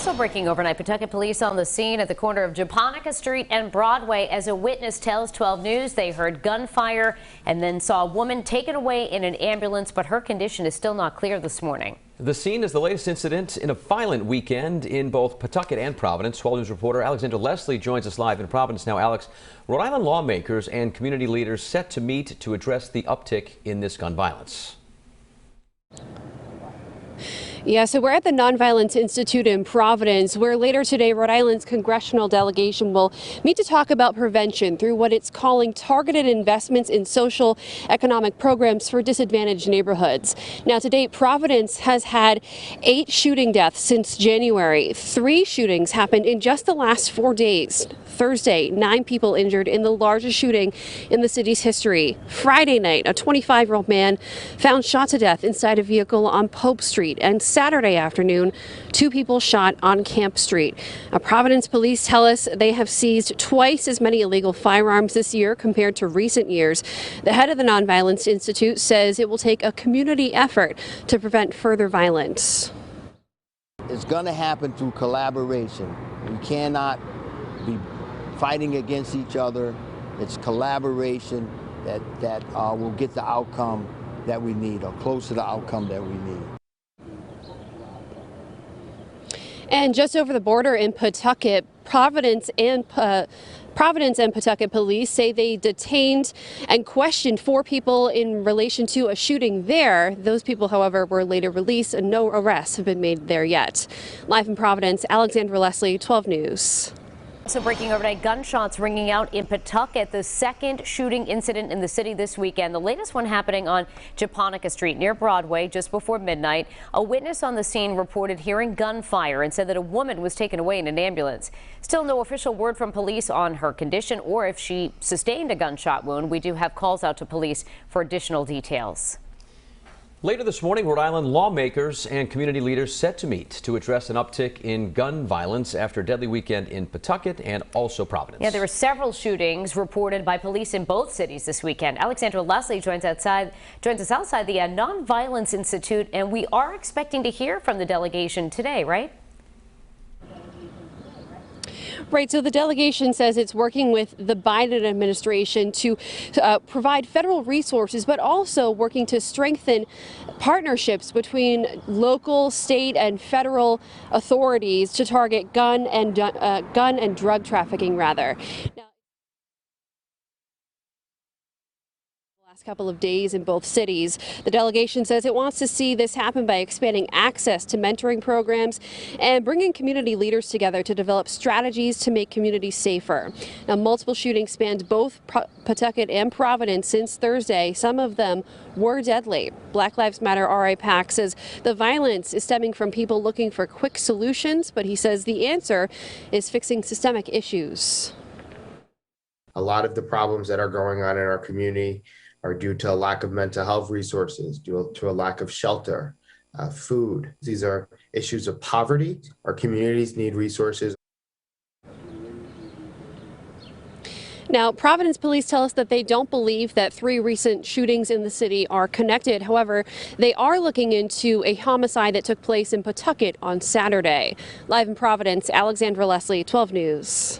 Also breaking overnight, Pawtucket police on the scene at the corner of Japonica Street and Broadway as a witness tells 12 News they heard gunfire and then saw a woman taken away in an ambulance, but her condition is still not clear this morning. The scene is the latest incident in a violent weekend in both Pawtucket and Providence. 12 News reporter Alexandra Leslie joins us live in Providence now. Alex, Rhode Island lawmakers and community leaders set to meet to address the uptick in this gun violence. Yeah, so we're at the Nonviolence Institute in Providence, where later today Rhode Island's congressional delegation will meet to talk about prevention through what it's calling targeted investments in social economic programs for disadvantaged neighborhoods. Now, to date, Providence has had 8 shooting deaths since January. 3 shootings happened in just the last 4 days. Thursday, 9 people injured in the largest shooting in the city's history. Friday night, a 25-year-old man found shot to death inside a vehicle on Pope Street, and Saturday afternoon, 2 people shot on Camp Street. Providence police tell us they have seized twice as many illegal firearms this year compared to recent years. The head of the Nonviolence Institute says it will take a community effort to prevent further violence. It's going to happen through collaboration. We cannot be fighting against each other. It's collaboration that will get the outcome that we need, or close to the outcome that we need. And just over the border in Pawtucket, Providence and Pawtucket police say they detained and questioned 4 people in relation to a shooting there. Those people, however, were later released and no arrests have been made there yet. Live in Providence, Alexandra Leslie, 12 News. So breaking overnight, gunshots ringing out in Pawtucket, the second shooting incident in the city this weekend. The latest one happening on Japonica Street near Broadway just before midnight. A witness on the scene reported hearing gunfire and said that a woman was taken away in an ambulance. Still no official word from police on her condition or if she sustained a gunshot wound. We do have calls out to police for additional details. Later this morning, Rhode Island lawmakers and community leaders set to meet to address an uptick in gun violence after a deadly weekend in Pawtucket and also Providence. Yeah, there were several shootings reported by police in both cities this weekend. Alexandra Leslie joins us outside the Nonviolence Institute, and we are expecting to hear from the delegation today, right? Right, so the delegation says it's working with the Biden administration to provide federal resources, but also working to strengthen partnerships between local, state, and federal authorities to target gun and drug trafficking, rather. Now, couple of days in both cities. The delegation says it wants to see this happen by expanding access to mentoring programs and bringing community leaders together to develop strategies to make communities safer. Now, multiple shootings spanned both Pawtucket and Providence since Thursday. Some of them were deadly. Black Lives Matter RA PAC says the violence is stemming from people looking for quick solutions, but he says the answer is fixing systemic issues. A lot of the problems that are going on in our community are due to a lack of mental health resources, due to a lack of shelter, food. These are issues of poverty. Our communities need resources. Now, Providence police tell us that they don't believe that 3 recent shootings in the city are connected. However, they are looking into a homicide that took place in Pawtucket on Saturday. Live in Providence, Alexandra Leslie, 12 News.